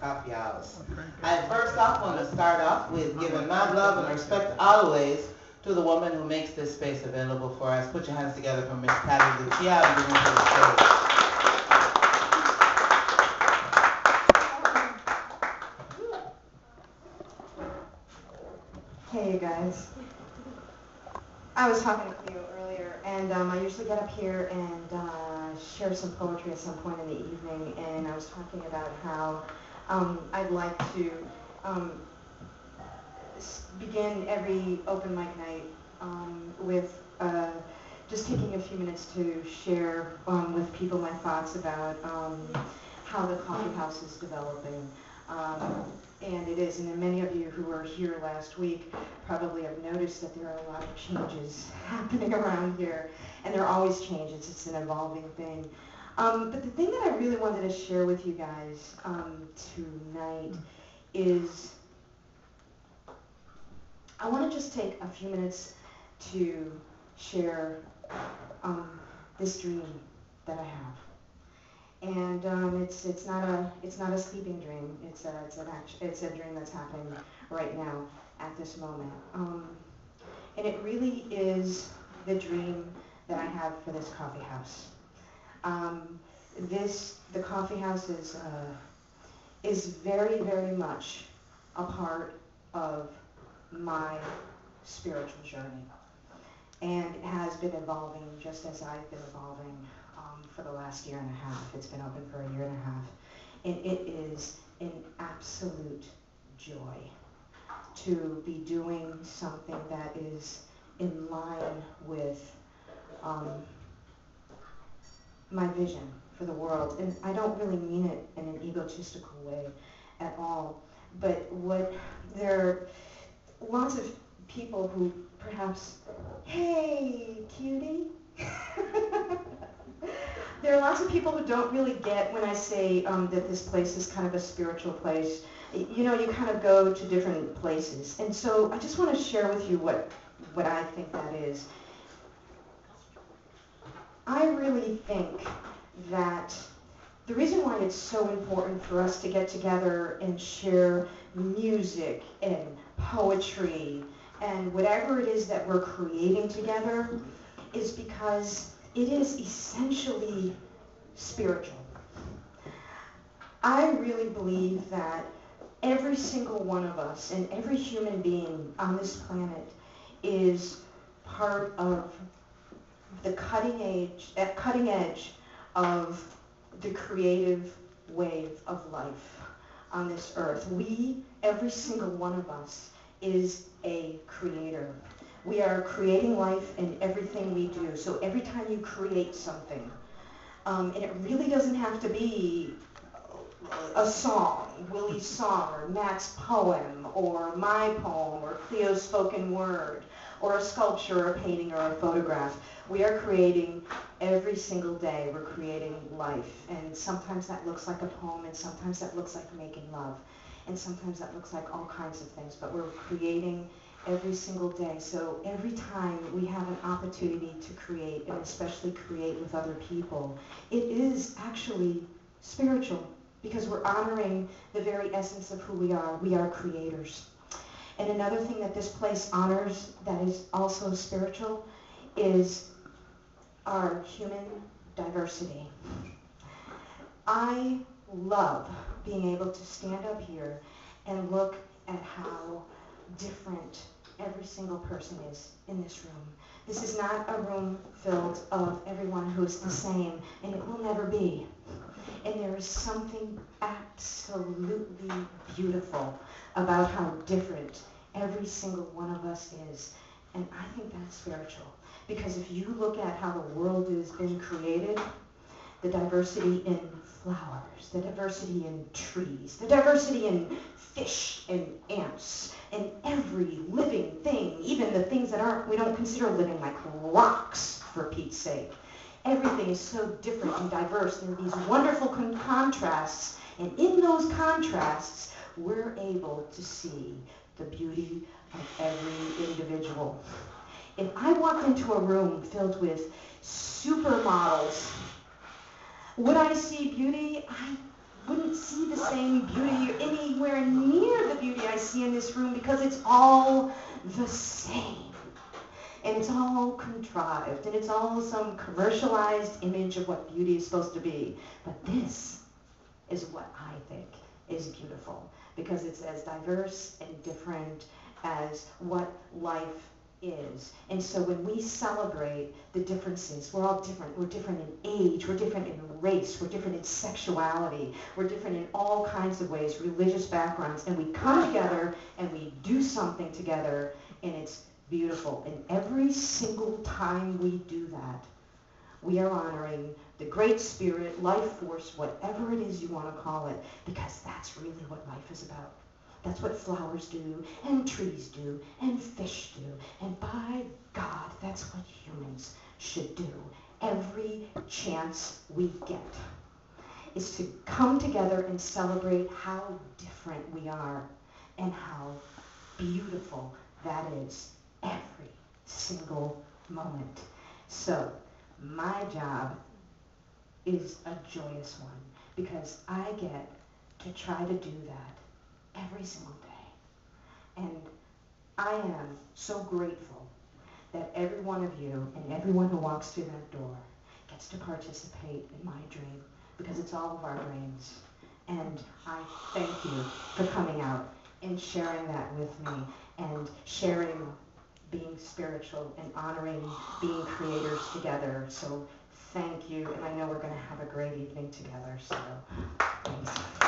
Coffee House. I first off want to start off with giving mad love and respect always to the woman who makes this space available for us. Put your hands together for Miss Patti Lucia and bring her to the stage. Hey, you guys. I was talking to Cleo earlier, and I usually get up here and share some poetry at some point in the evening, and I was talking about how I'd like to begin every open mic night with just taking a few minutes to share with people my thoughts about how the coffee house is developing. And it is, and many of you who were here last week probably have noticed that there are a lot of changes happening around here, and there are always changes. It's an evolving thing. But the thing that I really wanted to share with you guys tonight is I want to just take a few minutes to share this dream that I have. And it's not a sleeping dream. It's a dream that's happening right now at this moment. And it really is the dream that I have for this coffee house. The coffee house is very, very much a part of my spiritual journey, and it has been evolving just as I've been evolving for the last year and a half. It's been open for a year and a half, and it is an absolute joy to be doing something that is in line with my vision for the world. And I don't really mean it in an egotistical way at all, but there are lots of people who perhaps, hey, cutie. There are lots of people who don't really get when I say that this place is kind of a spiritual place. You know, you kind of go to different places. And so I just want to share with you what I think that is. I really think that the reason why it's so important for us to get together and share music and poetry and whatever it is that we're creating together is because it is essentially spiritual. I really believe that every single one of us and every human being on this planet is part of the cutting edge of the creative wave of life on this earth. Every single one of us, is a creator. We are creating life in everything we do. So every time you create something, and it really doesn't have to be a song, Willie's song, or Matt's poem, or my poem, or Cleo's spoken word, or a sculpture, or a painting, or a photograph. We are creating every single day. We're creating life. And sometimes that looks like a poem, and sometimes that looks like making love, and sometimes that looks like all kinds of things. But we're creating every single day. So every time we have an opportunity to create, and especially create with other people, it is actually spiritual, because we're honoring the very essence of who we are. We are creators. And another thing that this place honors that is also spiritual is our human diversity. I love being able to stand up here and look at how different every single person is in this room. This is not a room filled of everyone who is the same, and it will never be. And there is something absolutely beautiful about how different every single one of us is. And I think that's spiritual. Because if you look at how the world has been created, the diversity in flowers, the diversity in trees, the diversity in fish and ants, and every living thing, even the things that we don't consider living, like rocks, for Pete's sake. Everything is so different and diverse. There are these wonderful contrasts, and in those contrasts, we're able to see the beauty of every individual. If I walked into a room filled with supermodels, would I see beauty? wouldn't see the same beauty or anywhere near the beauty I see in this room because it's all the same. And it's all contrived, and it's all some commercialized image of what beauty is supposed to be. But this is what I think is beautiful, because it's as diverse and different as what life is. And so when we celebrate the differences, we're all different. We're different in age, we're different in race, we're different in sexuality, we're different in all kinds of ways, religious backgrounds, and we come together and we do something together, and it's beautiful. And every single time we do that, we are honoring the great spirit, life force, whatever it is you want to call it, because that's really what life is about. That's what flowers do, and trees do, and fish do, and by God, that's what humans should do every chance we get, is to come together and celebrate how different we are and how beautiful that is every single moment. So my job is a joyous one, because I get to try to do that every single day. And I am so grateful that every one of you and everyone who walks through that door gets to participate in my dream, because it's all of our dreams. And I thank you for coming out and sharing that with me, and sharing being spiritual and honoring being creators together. So thank you, and I know we're going to have a great evening together, so thanks.